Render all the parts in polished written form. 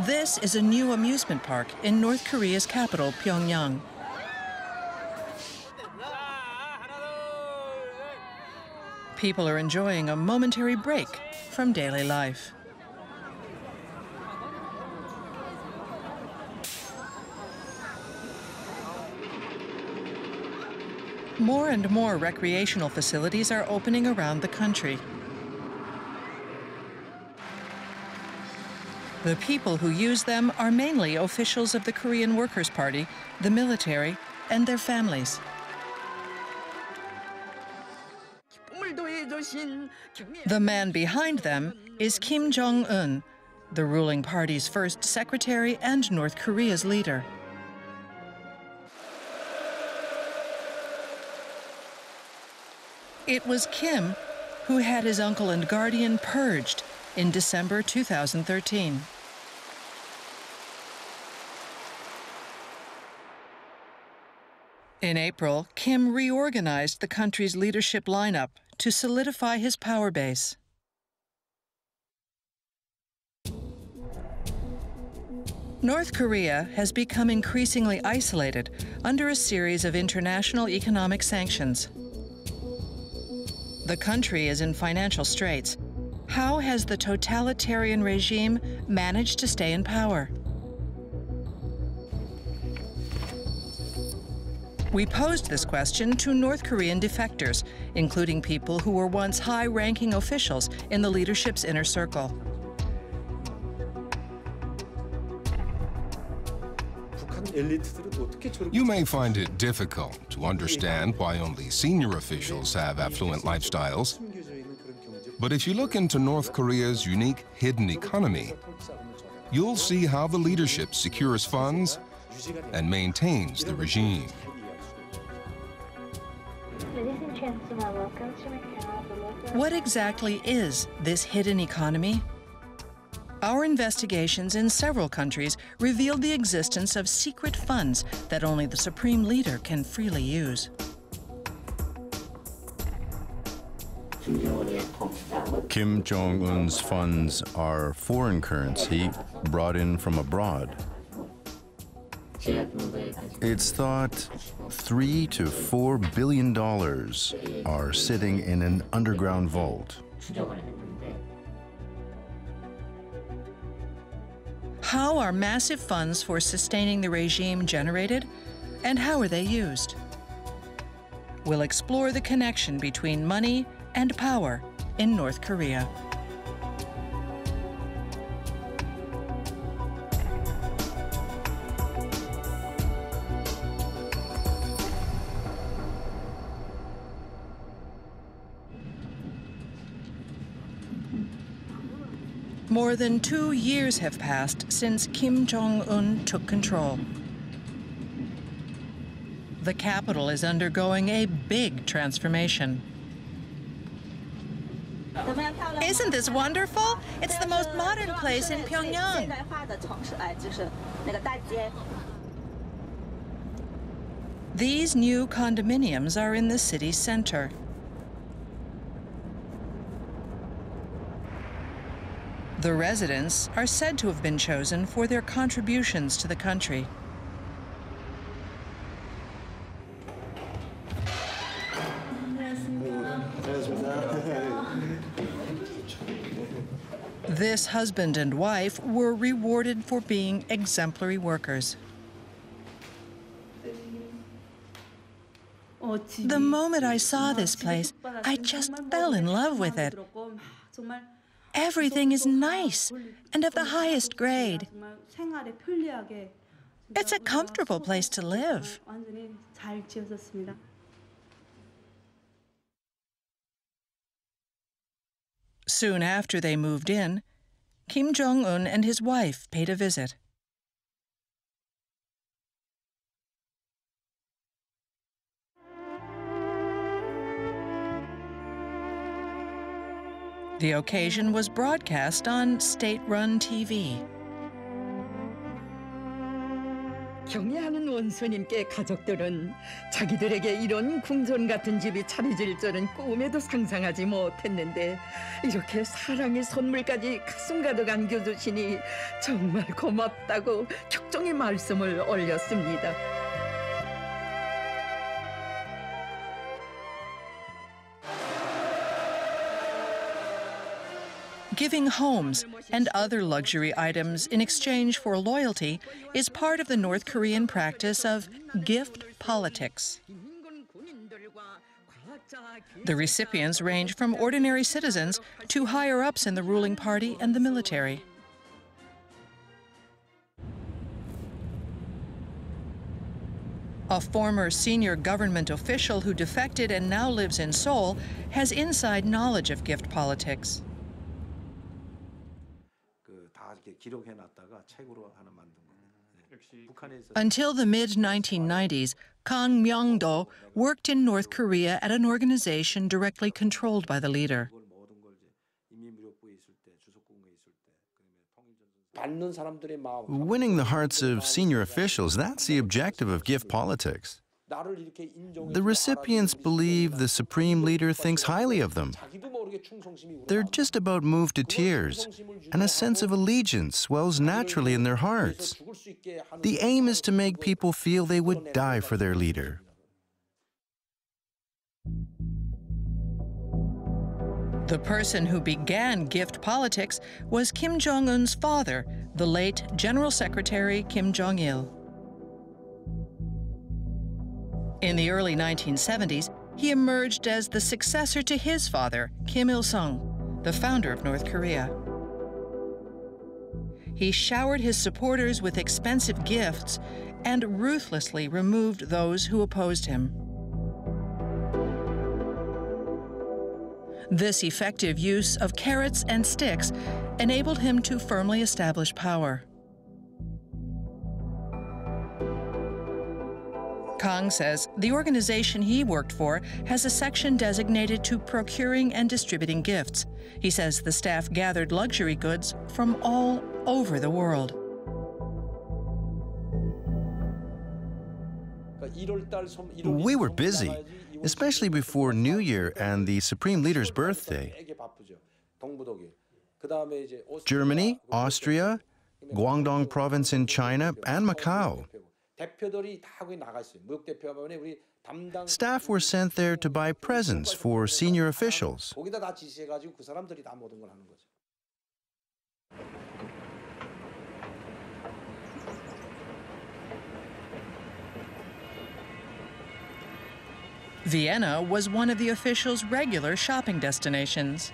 This is a new amusement park in North Korea's capital, Pyongyang. People are enjoying a momentary break from daily life. More and more recreational facilities are opening around the country. The people who use them are mainly officials of the Korean Workers' Party, the military, and their families. The man behind them is Kim Jong Un, the ruling party's first secretary and North Korea's leader. It was Kim who had his uncle and guardian purged in December 2013. In April, Kim reorganized the country's leadership lineup to solidify his power base. North Korea has become increasingly isolated under a series of international economic sanctions. The country is in financial straits. How has the totalitarian regime managed to stay in power? We posed this question to North Korean defectors, including people who were once high-ranking officials in the leadership's inner circle. You may find it difficult to understand why only senior officials have affluent lifestyles. But if you look into North Korea's unique hidden economy, you'll see how the leadership secures funds and maintains the regime. What exactly is this hidden economy? Our investigations in several countries revealed the existence of secret funds that only the supreme leader can freely use. Kim Jong Un's funds are foreign currency brought in from abroad. It's thought $3 to $4 billion are sitting in an underground vault. How are massive funds for sustaining the regime generated, and how are they used? We'll explore the connection between money and power in North Korea. More than 2 years have passed since Kim Jong Un took control. The capital is undergoing a big transformation. Isn't this wonderful? It's the most modern place in Pyongyang. These new condominiums are in the city center. The residents are said to have been chosen for their contributions to the country. This husband and wife were rewarded for being exemplary workers. The moment I saw this place, I just fell in love with it. Everything is nice and of the highest grade. It's a comfortable place to live. Soon after they moved in, Kim Jong Un and his wife paid a visit. The occasion was broadcast on state-run TV. 경애하는 원수님께 가족들은 자기들에게 이런 궁전 같은 집이 차려질 줄은 꿈에도 상상하지 못했는데 이렇게 사랑의 선물까지 가슴 가득 안겨주시니 정말 고맙다고 격정의 말씀을 올렸습니다. Giving homes and other luxury items in exchange for loyalty is part of the North Korean practice of gift politics. The recipients range from ordinary citizens to higher-ups in the ruling party and the military. A former senior government official who defected and now lives in Seoul has inside knowledge of gift politics. Until the mid-1990s, Kang Myung-do worked in North Korea at an organization directly controlled by the leader. Winning the hearts of senior officials, that's the objective of gift politics. The recipients believe the supreme leader thinks highly of them. They're just about moved to tears, and a sense of allegiance swells naturally in their hearts. The aim is to make people feel they would die for their leader. The person who began gift politics was Kim Jong Un's father, the late General Secretary Kim Jong Il. In the early 1970s, he emerged as the successor to his father, Kim Il-sung, the founder of North Korea. He showered his supporters with expensive gifts and ruthlessly removed those who opposed him. This effective use of carrots and sticks enabled him to firmly establish power. Kang says the organization he worked for has a section designated to procuring and distributing gifts. He says the staff gathered luxury goods from all over the world. We were busy, especially before New Year and the Supreme Leader's birthday. Germany, Austria, Guangdong Province in China, and Macau. Staff were sent there to buy presents for senior officials. Vienna was one of the officials' regular shopping destinations.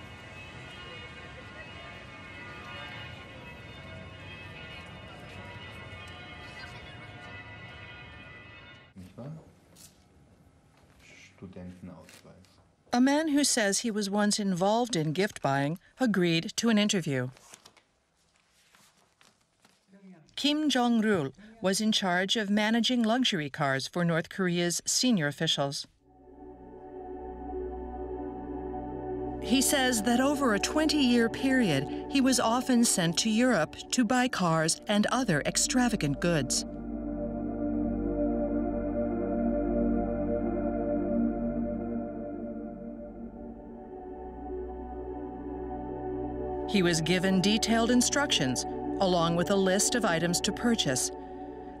A man who says he was once involved in gift buying agreed to an interview. Kim Jong-un was in charge of managing luxury cars for North Korea's senior officials. He says that over a 20-year period, he was often sent to Europe to buy cars and other extravagant goods. He was given detailed instructions, along with a list of items to purchase.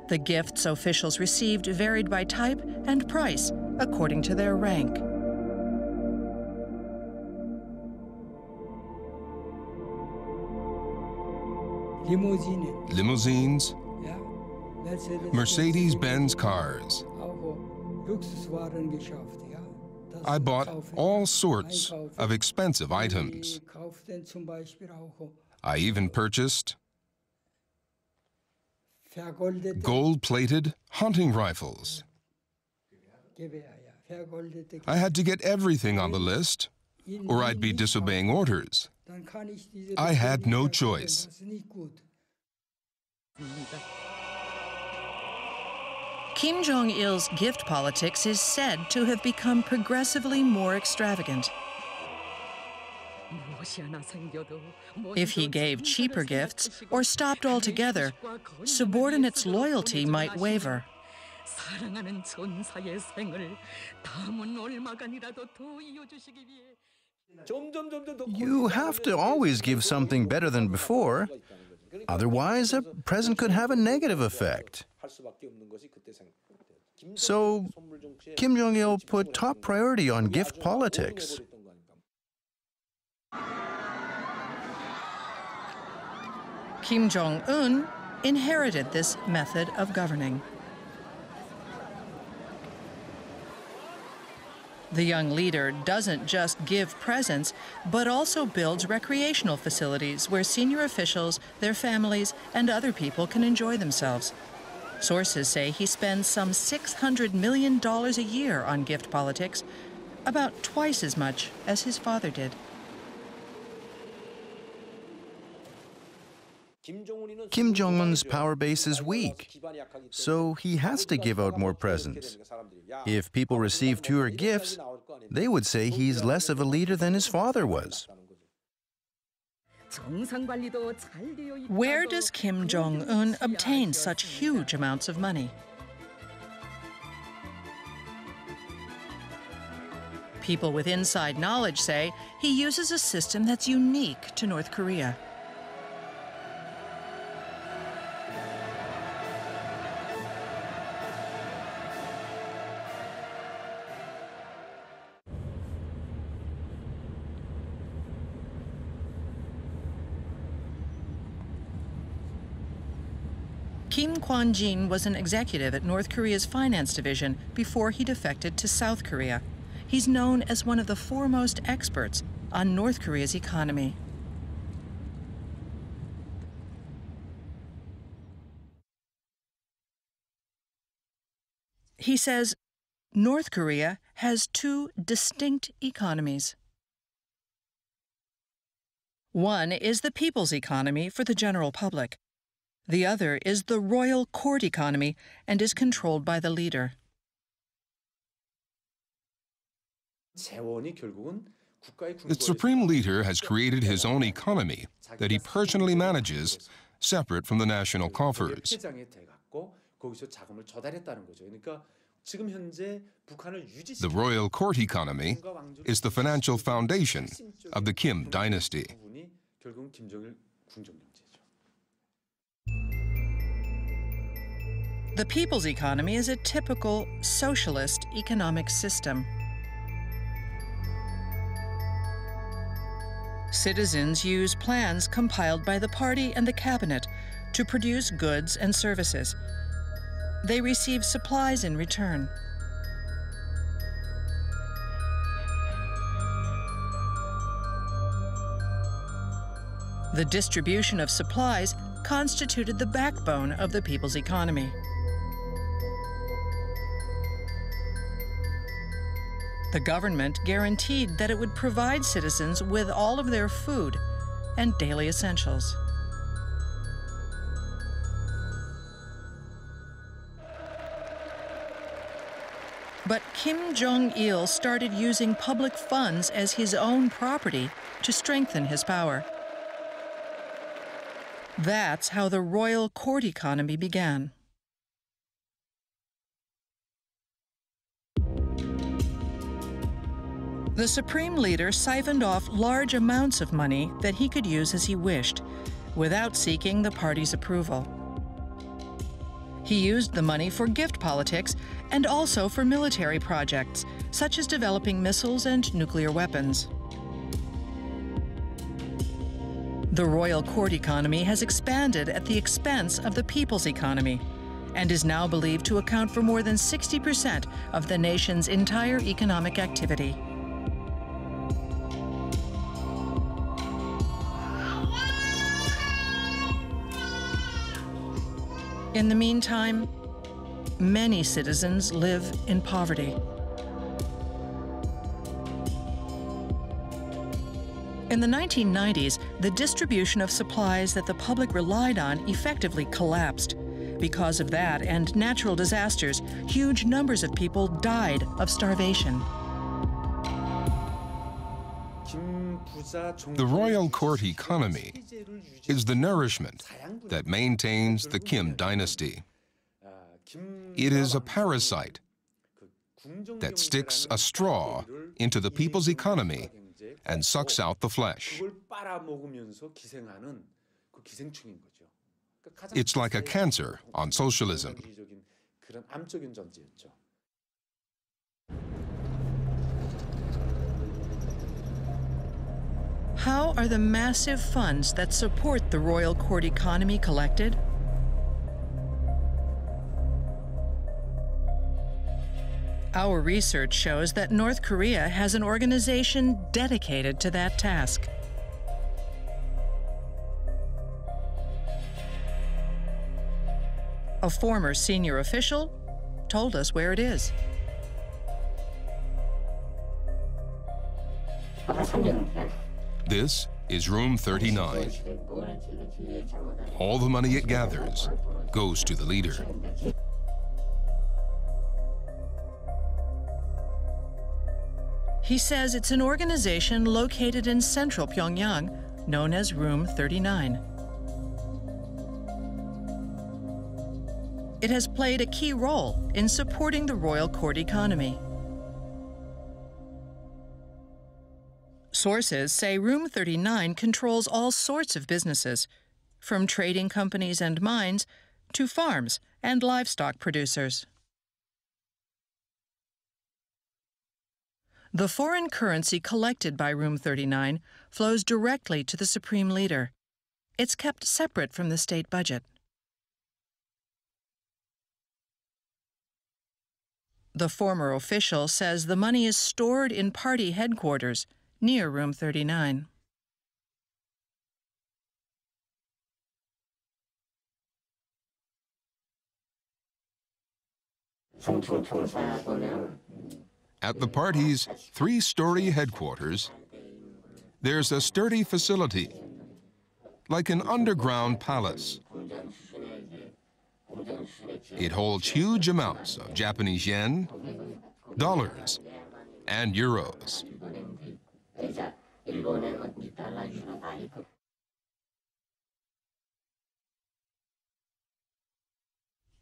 The gifts officials received varied by type and price, according to their rank. Limousines, Mercedes-Benz cars. I bought all sorts of expensive items. I even purchased gold-plated hunting rifles. I had to get everything on the list, or I'd be disobeying orders. I had no choice. Kim Jong-il's gift politics is said to have become progressively more extravagant. If he gave cheaper gifts or stopped altogether, subordinates' loyalty might waver. 사랑하는 전사의 생을 다음은 얼마간이라도 더 이어주시기 위해. You have to always give something better than before. Otherwise, a present could have a negative effect. So, Kim Jong-il put top priority on gift politics. Kim Jong Un inherited this method of governing. The young leader doesn't just give presents, but also builds recreational facilities where senior officials, their families, and other people can enjoy themselves. Sources say he spends some $600 million a year on gift politics, about twice as much as his father did. Kim Jong-un's power base is weak, so he has to give out more presents. If people receive fewer gifts, they would say he's less of a leader than his father was. Where does Kim Jong Un obtain such huge amounts of money? People with inside knowledge say he uses a system that's unique to North Korea. Kim Kwon-jin was an executive at North Korea's finance division before he defected to South Korea. He's known as one of the foremost experts on North Korea's economy. He says North Korea has two distinct economies. One is the people's economy for the general public. The other is the royal court economy and is controlled by the leader. The supreme leader has created his own economy that he personally manages, separate from the national coffers. The royal court economy is the financial foundation of the Kim dynasty. The people's economy is a typical socialist economic system. Citizens use plans compiled by the party and the cabinet to produce goods and services. They receive supplies in return. The distribution of supplies constituted the backbone of the people's economy. The government guaranteed that it would provide citizens with all of their food and daily essentials. But Kim Jong-il started using public funds as his own property to strengthen his power. That's how the royal court economy began. The supreme leader siphoned off large amounts of money that he could use as he wished, without seeking the party's approval. He used the money for gift politics and also for military projects, such as developing missiles and nuclear weapons. The royal court economy has expanded at the expense of the people's economy and is now believed to account for more than 60% of the nation's entire economic activity. In the meantime, many citizens live in poverty. In the 1990s, the distribution of supplies that the public relied on effectively collapsed. Because of that and natural disasters, huge numbers of people died of starvation. The royal court economy is the nourishment that maintains the Kim dynasty. It is a parasite that sticks a straw into the people's economy and sucks out the flesh. It's like a cancer on socialism. How are the massive funds that support the royal court economy collected? Our research shows that North Korea has an organization dedicated to that task. A former senior official told us where it is. This is room 39. All the money it gathers goes to the leader. He says it's an organization located in central Pyongyang, known as Room 39. It has played a key role in supporting the royal court economy. Sources say Room 39 controls all sorts of businesses, from trading companies and mines to farms and livestock producers. The foreign currency collected by Room 39 flows directly to the Supreme Leader. It's kept separate from the state budget. The former official says the money is stored in party headquarters near Room 39. At the party's three-story headquarters, there's a sturdy facility, like an underground palace. It holds huge amounts of Japanese yen, dollars, and euros.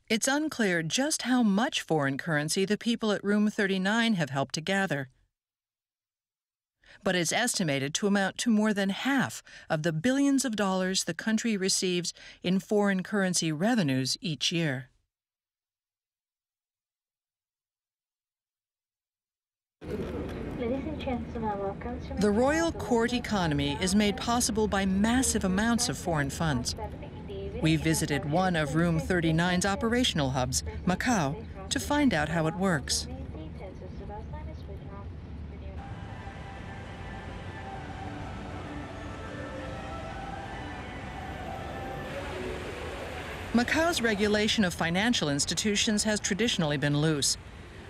It's unclear just how much foreign currency the people at Room 39 have helped to gather. But it's estimated to amount to more than half of the billions of dollars the country receives in foreign currency revenues each year. The royal court economy is made possible by massive amounts of foreign funds. We visited one of Room 39's operational hubs, Macau, to find out how it works. Macau's regulation of financial institutions has traditionally been loose.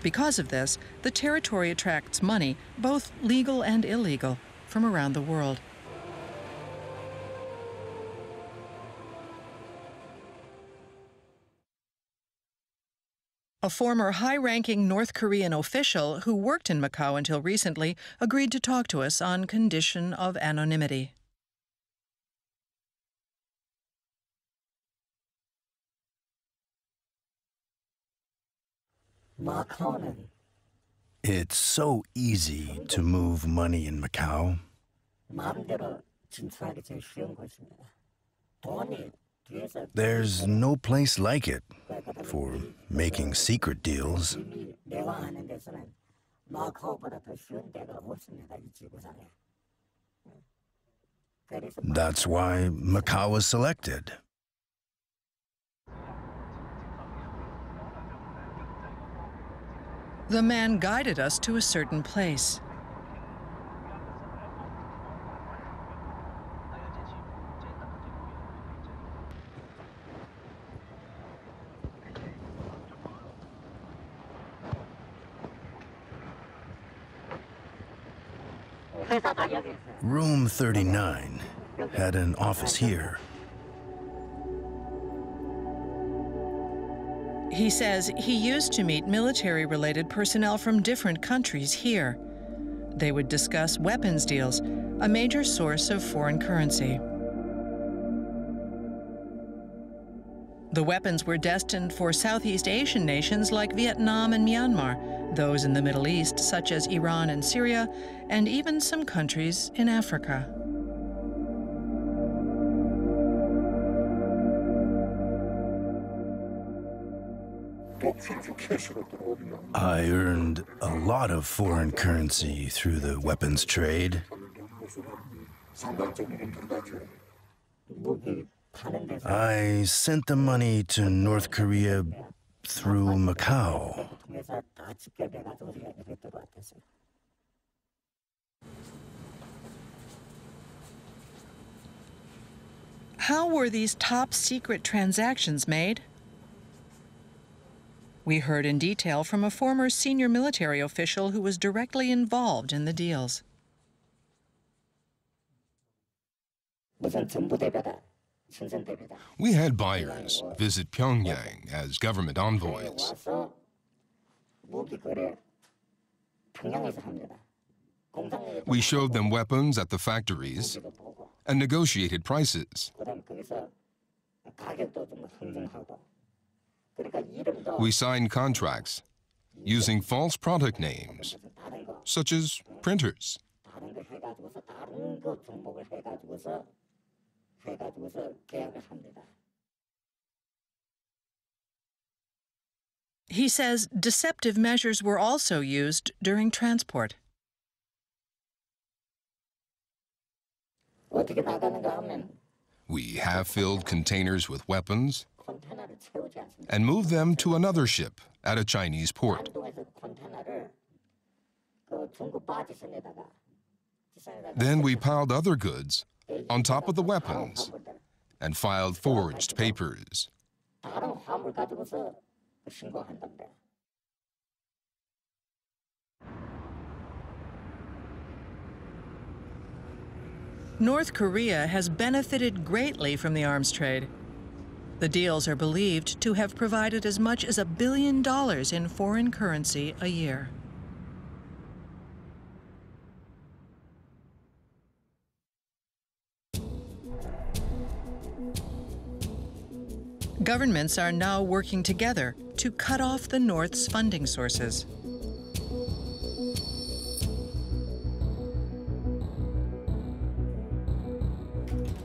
Because of this, the territory attracts money, both legal and illegal, from around the world. A former high-ranking North Korean official who worked in Macau until recently agreed to talk to us on condition of anonymity. It's so easy to move money in Macau. There's no place like it for making secret deals. That's why Macau was selected. The man guided us to a certain place. Room 39 had an office here. He says he used to meet military-related personnel from different countries here. They would discuss weapons deals, a major source of foreign currency. The weapons were destined for Southeast Asian nations like Vietnam and Myanmar, those in the Middle East, such as Iran and Syria, and even some countries in Africa. I earned a lot of foreign currency through the weapons trade. I sent the money to North Korea through Macau. How were these top-secret transactions made? We heard in detail from a former senior military official who was directly involved in the deals. We had buyers visit Pyongyang as government envoys. We showed them weapons at the factories and negotiated prices. We signed contracts using false product names, such as printers. He says deceptive measures were also used during transport. We half-filled containers with weapons and moved them to another ship at a Chinese port. Then we piled other goods on top of the weapons and filed forged papers. North Korea has benefited greatly from the arms trade. The deals are believed to have provided as much as $1 billion in foreign currency a year. Governments are now working together to cut off the North's funding sources.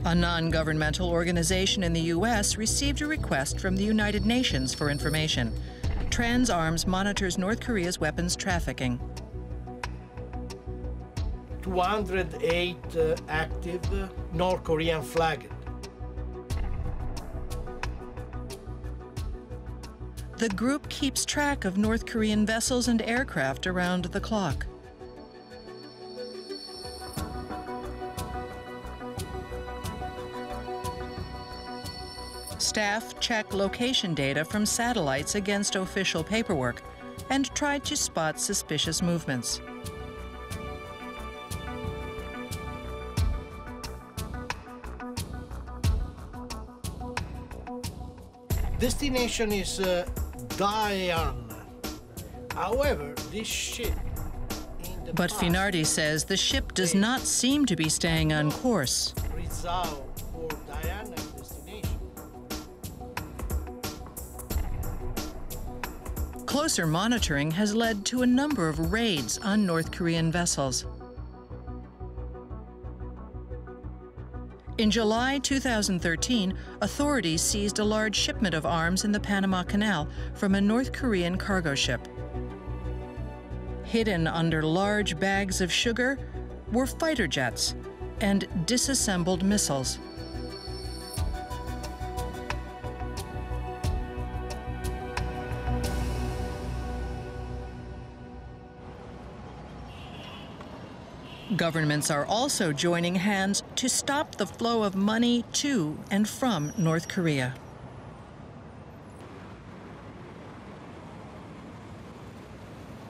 A non-governmental organization in the U.S. received a request from the United Nations for information. Trans Arms monitors North Korea's weapons trafficking. 208 active North Korean flagged. The group keeps track of North Korean vessels and aircraft around the clock. Staff check location data from satellites against official paperwork and try to spot suspicious movements. Destination is Diane. However, this ship... But Finardi says the ship does not seem to be staying on course. Rizal or Diana destination. Closer monitoring has led to a number of raids on North Korean vessels. In July 2013, authorities seized a large shipment of arms in the Panama Canal from a North Korean cargo ship. Hidden under large bags of sugar were fighter jets and disassembled missiles. Governments are also joining hands to stop the flow of money to and from North Korea.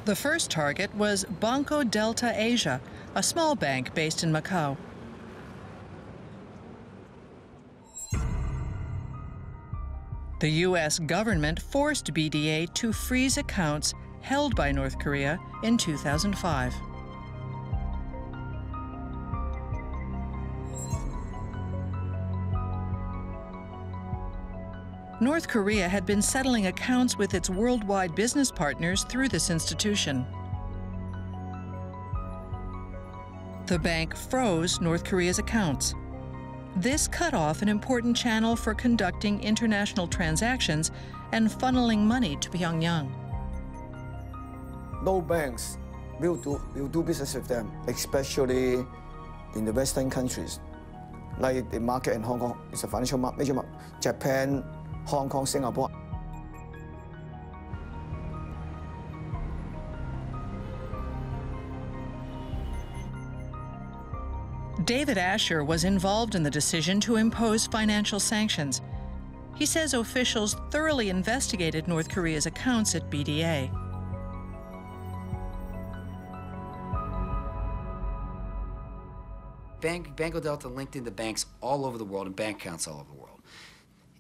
The first target was Banco Delta Asia, a small bank based in Macau. The U.S. government forced BDA to freeze accounts held by North Korea in 2005. North Korea had been settling accounts with its worldwide business partners through this institution. The bank froze North Korea's accounts. This cut off an important channel for conducting international transactions and funneling money to Pyongyang. No banks will do business with them, especially in the Western countries. Like the market in Hong Kong is a financial major market. Japan, Hong Kong, Singapore. David Asher was involved in the decision to impose financial sanctions. He says officials thoroughly investigated North Korea's accounts at BDA. Banco Delta linked into banks all over the world and bank accounts all over the world.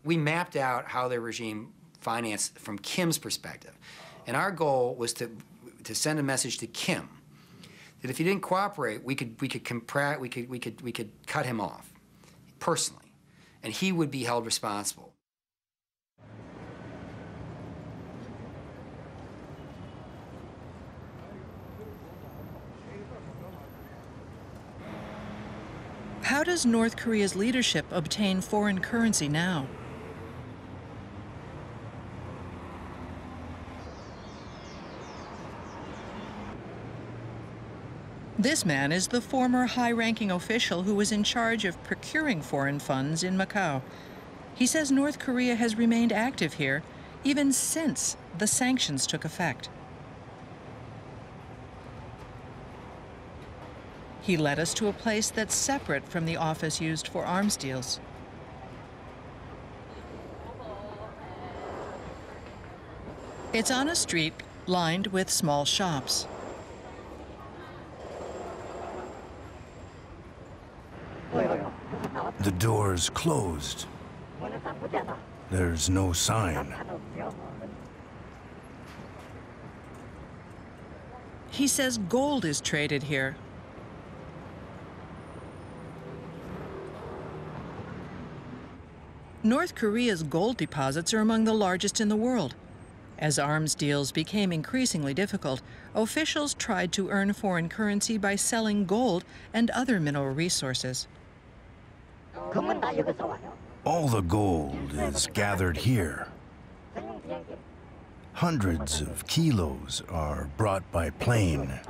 We mapped out how their regime financed from Kim's perspective. And our goal was to send a message to Kim that if he didn't cooperate, we could cut him off personally, and he would be held responsible. How does North Korea's leadership obtain foreign currency now? This man is the former high-ranking official who was in charge of procuring foreign funds in Macau. He says North Korea has remained active here even since the sanctions took effect. He led us to a place that's separate from the office used for arms deals. It's on a street lined with small shops. The door's closed. There's no sign. He says gold is traded here. North Korea's gold deposits are among the largest in the world. As arms deals became increasingly difficult, officials tried to earn foreign currency by selling gold and other mineral resources. All the gold is gathered here. Hundreds of kilos are brought by plane.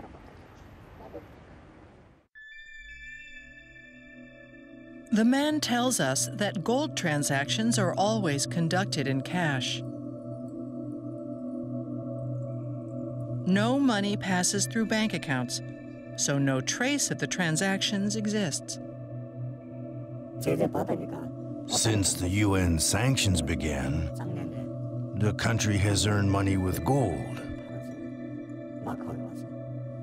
The man tells us that gold transactions are always conducted in cash. No money passes through bank accounts, so no trace of the transactions exists. Since the UN sanctions began, the country has earned money with gold.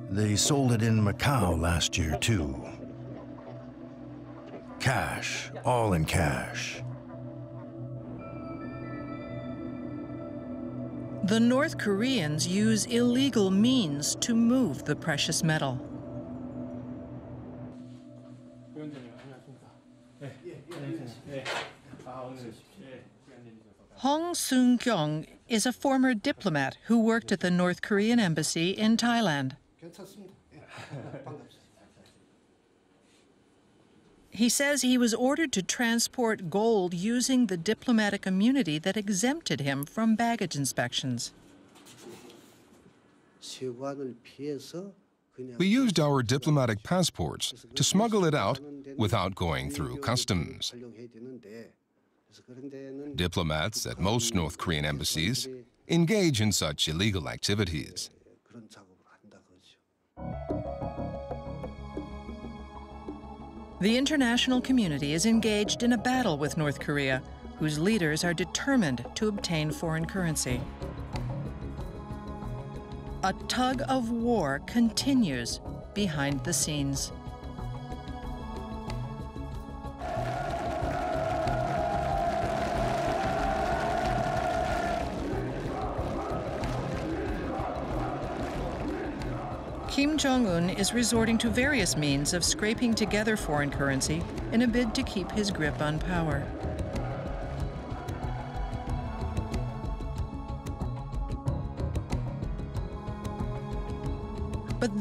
They sold it in Macau last year, too. Cash, all in cash. The North Koreans use illegal means to move the precious metal. Hong Seung-kyung is a former diplomat who worked at the North Korean embassy in Thailand. He says he was ordered to transport gold using the diplomatic immunity that exempted him from baggage inspections. We used our diplomatic passports to smuggle it out without going through customs. Diplomats at most North Korean embassies engage in such illegal activities. The international community is engaged in a battle with North Korea, whose leaders are determined to obtain foreign currency. A tug of war continues behind the scenes. Kim Jong Un is resorting to various means of scraping together foreign currency in a bid to keep his grip on power.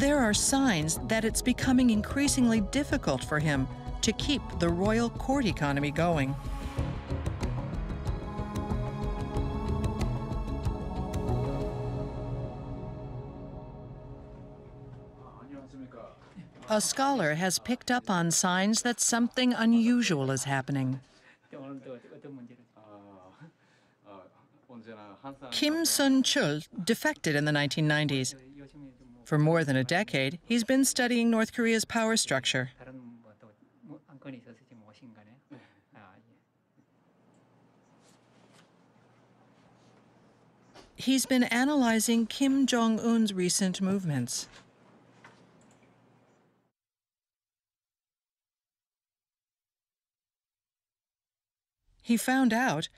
there are signs that it's becoming increasingly difficult for him to keep the royal court economy going. A scholar has picked up on signs that something unusual is happening. Kim Sun-chul defected in the 1990s. For more than a decade, he's been studying North Korea's power structure. He's been analyzing Kim Jong Un's recent movements. He found out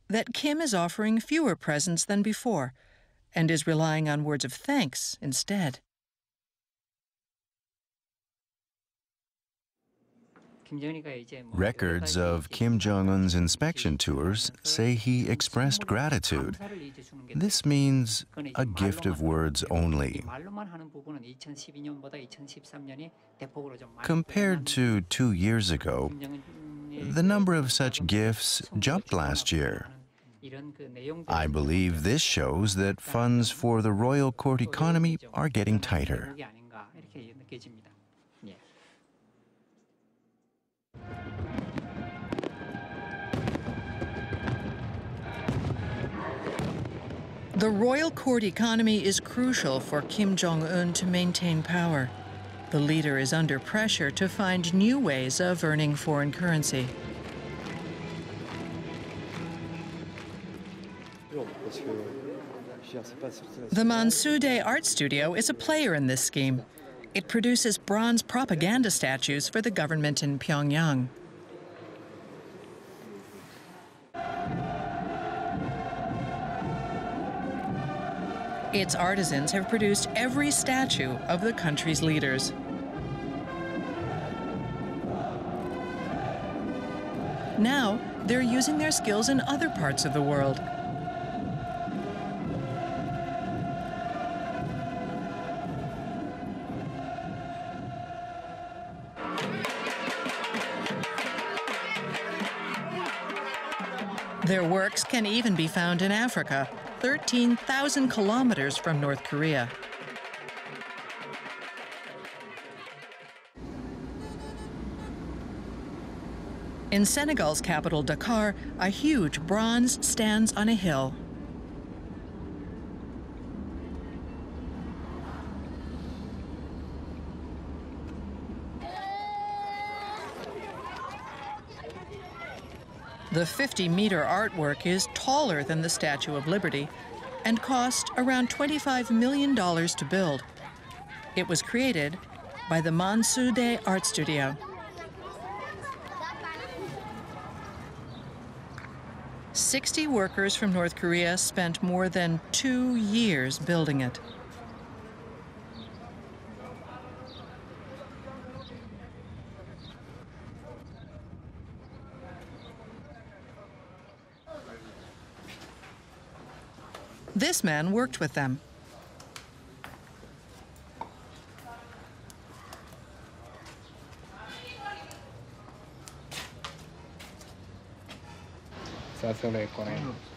that Kim is offering fewer presents than before and is relying on words of thanks instead. Records of Kim Jong Un's inspection tours say he expressed gratitude. This means a gift of words only. Compared to 2 years ago, the number of such gifts jumped last year. I believe this shows that funds for the royal court economy are getting tighter. The royal court economy is crucial for Kim Jong Un to maintain power. The leader is under pressure to find new ways of earning foreign currency. The Mansudae Art Studio is a player in this scheme. It produces bronze propaganda statues for the government in Pyongyang. Its artisans have produced every statue of the country's leaders. Now, they're using their skills in other parts of the world. Their works can even be found in Africa, 13,000 kilometers from North Korea. In Senegal's capital, Dakar, a huge bronze stands on a hill. The 50-meter artwork is taller than the Statue of Liberty and cost around $25 million to build. It was created by the Mansudae Art Studio. "60 workers from North Korea spent more than 2 years building it. This man worked with them.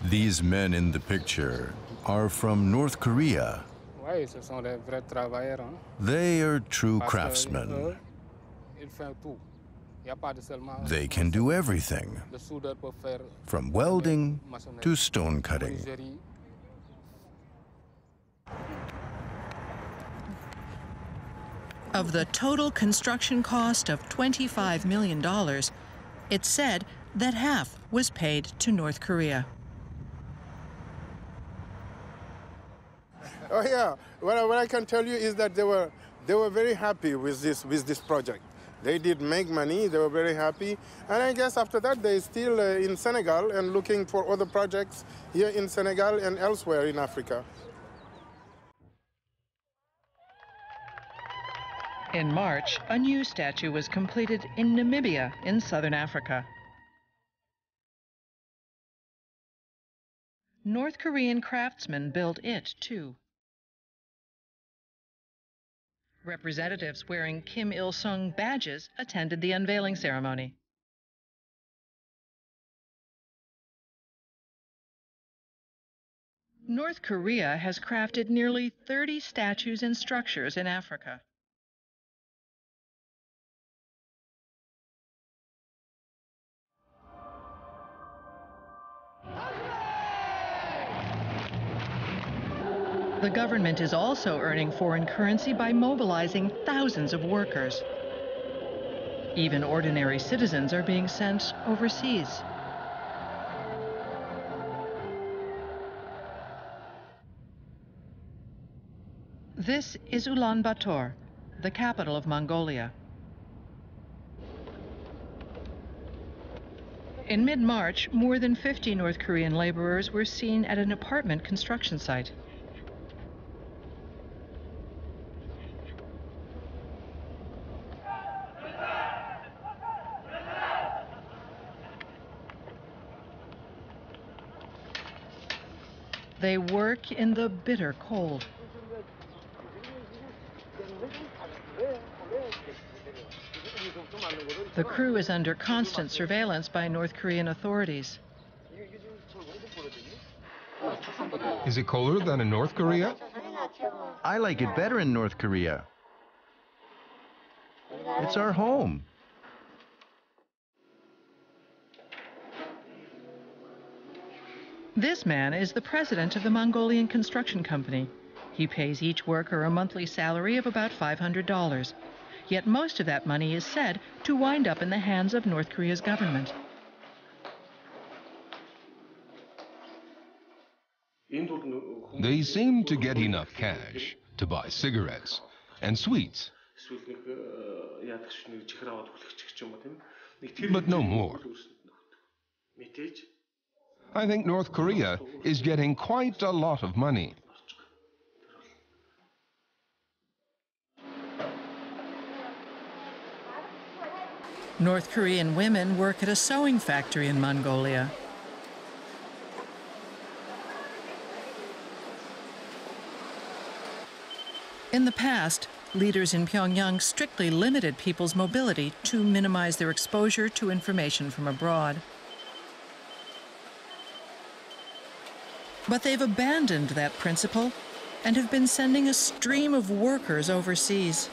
These men in the picture are from North Korea. They are true craftsmen. They can do everything, from welding to stone cutting. Of the total construction cost of $25 million, it's said that half was paid to North Korea. Oh yeah, what I can tell you is that they were very happy with this project. They did make money, they were very happy, and I guess after that they're still in Senegal and looking for other projects here in Senegal and elsewhere in Africa. In March, a new statue was completed in Namibia in southern Africa. North Korean craftsmen built it, too. Representatives wearing Kim Il-sung badges attended the unveiling ceremony. North Korea has crafted nearly 30 statues and structures in Africa. The government is also earning foreign currency by mobilizing thousands of workers. Even ordinary citizens are being sent overseas. This is Ulaanbaatar, the capital of Mongolia. In mid-March, more than 50 North Korean laborers were seen at an apartment construction site. They work in the bitter cold. The crew is under constant surveillance by North Korean authorities. Is it colder than in North Korea? I like it better in North Korea. It's our home. This man is the president of the Mongolian construction company. He pays each worker a monthly salary of about $500. Yet most of that money is said to wind up in the hands of North Korea's government. They seem to get enough cash to buy cigarettes and sweets, but no more. I think North Korea is getting quite a lot of money. North Korean women work at a sewing factory in Mongolia. In the past, leaders in Pyongyang strictly limited people's mobility to minimize their exposure to information from abroad. But they've abandoned that principle and have been sending a stream of workers overseas.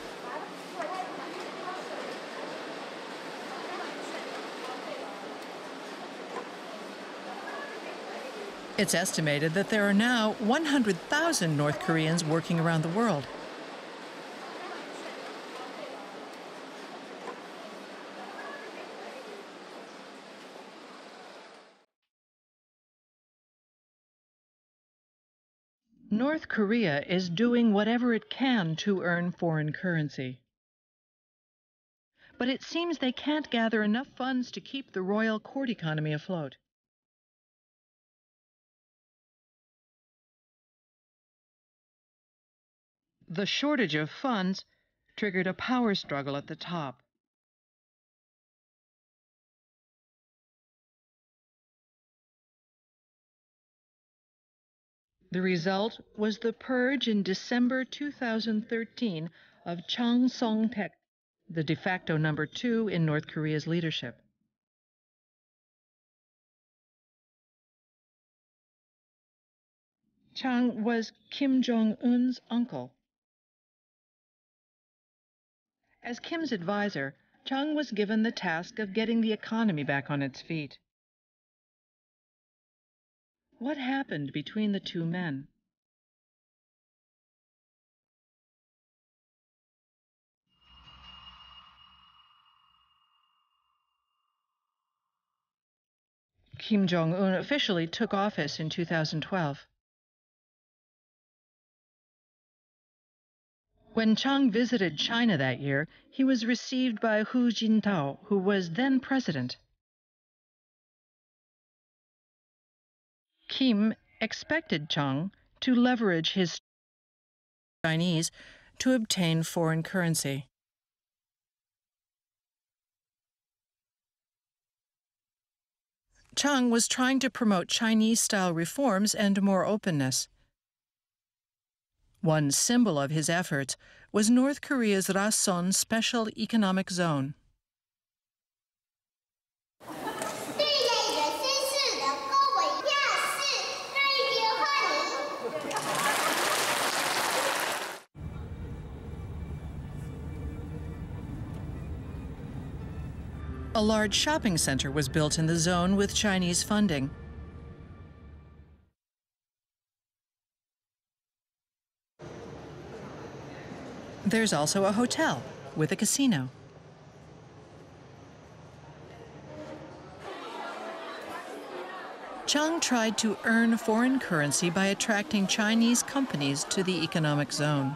It's estimated that there are now 100,000 North Koreans working around the world. North Korea is doing whatever it can to earn foreign currency. But it seems they can't gather enough funds to keep the royal court economy afloat. The shortage of funds triggered a power struggle at the top. The result was the purge in December 2013 of Chung Song-taek, the de facto number 2 in North Korea's leadership. Chung was Kim Jong Un's uncle. As Kim's advisor, Chung was given the task of getting the economy back on its feet. What happened between the two men? Kim Jong Un officially took office in 2012. When Chung visited China that year, he was received by Hu Jintao, who was then president. Kim expected Chung to leverage his Chinese to obtain foreign currency. Chung was trying to promote Chinese-style reforms and more openness. One symbol of his efforts was North Korea's Rason Special Economic Zone. A large shopping center was built in the zone with Chinese funding. There's also a hotel with a casino. Chung tried to earn foreign currency by attracting Chinese companies to the economic zone.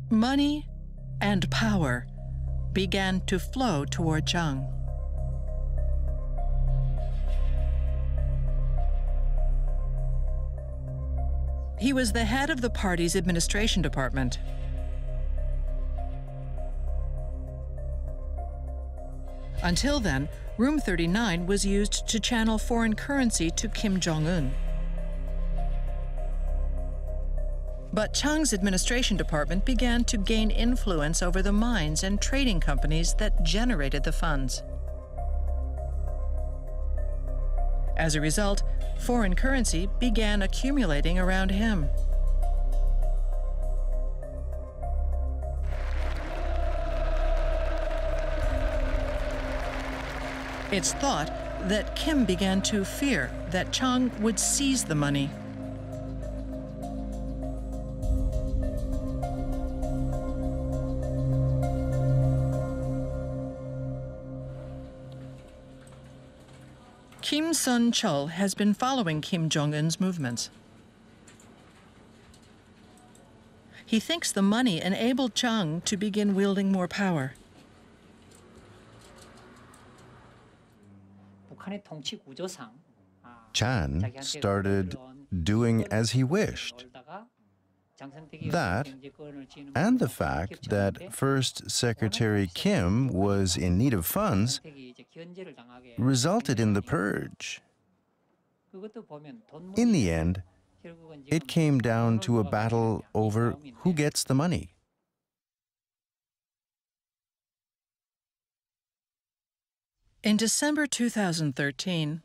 Money and power began to flow toward Chung. He was the head of the party's administration department. Until then, Room 39 was used to channel foreign currency to Kim Jong Un. But Chung's administration department began to gain influence over the mines and trading companies that generated the funds. As a result, foreign currency began accumulating around him. It's thought that Kim began to fear that Chung would seize the money. Kim Sun-chul has been following Kim Jong Un's movements. He thinks the money enabled Chung to begin wielding more power. Chan started doing as he wished. That, and the fact that First Secretary Kim was in need of funds, resulted in the purge. In the end, it came down to a battle over who gets the money. In December 2013,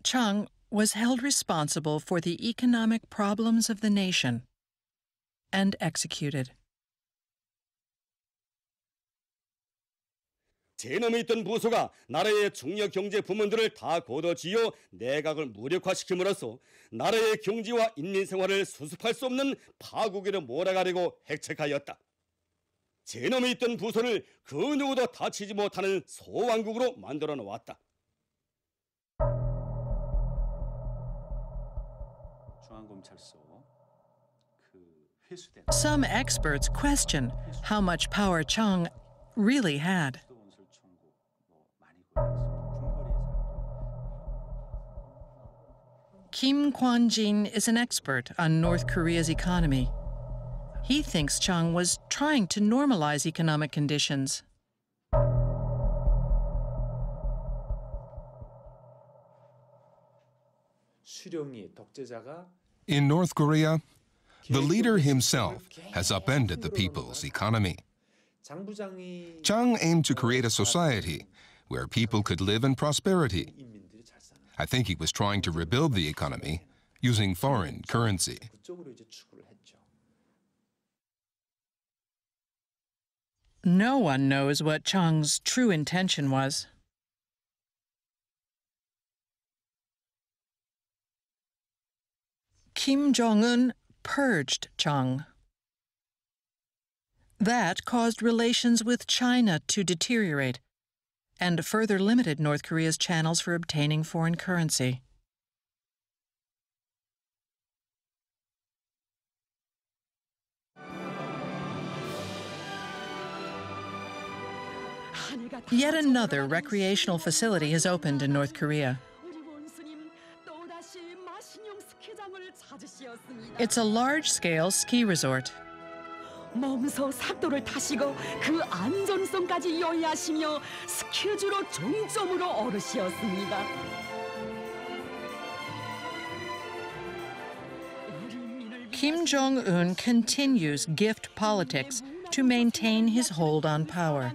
Chung was held responsible for the economic problems of the nation and executed. 제놈에 있던 부서가 나라의 중요 경제 부문들을 다 걷어쥐어 내각을 무력화시킴으로써 나라의 경제와 인민 생활을 수습할 수 없는 파국으로 몰아가려고 핵책하였다. 제놈에 있던 부서를 그 누구도 다치지 못하는 소왕국으로 만들어 놓았다. Some experts question how much power Chung really had. Kim Kwan-jin is an expert on North Korea's economy. He thinks Chung was trying to normalize economic conditions. In North Korea, the leader himself has upended the people's economy. Chung aimed to create a society where people could live in prosperity. I think he was trying to rebuild the economy using foreign currency. No one knows what Chung's true intention was. Kim Jong Un purged Chung. That caused relations with China to deteriorate and further limited North Korea's channels for obtaining foreign currency. Yet another recreational facility has opened in North Korea. It's a large-scale ski resort. 몸소 삭도를 타시고 그 안전성까지 yo해하시며 스케줄로 종점으로 어르시었습니다. Kim Jong Un continues gift politics to maintain his hold on power.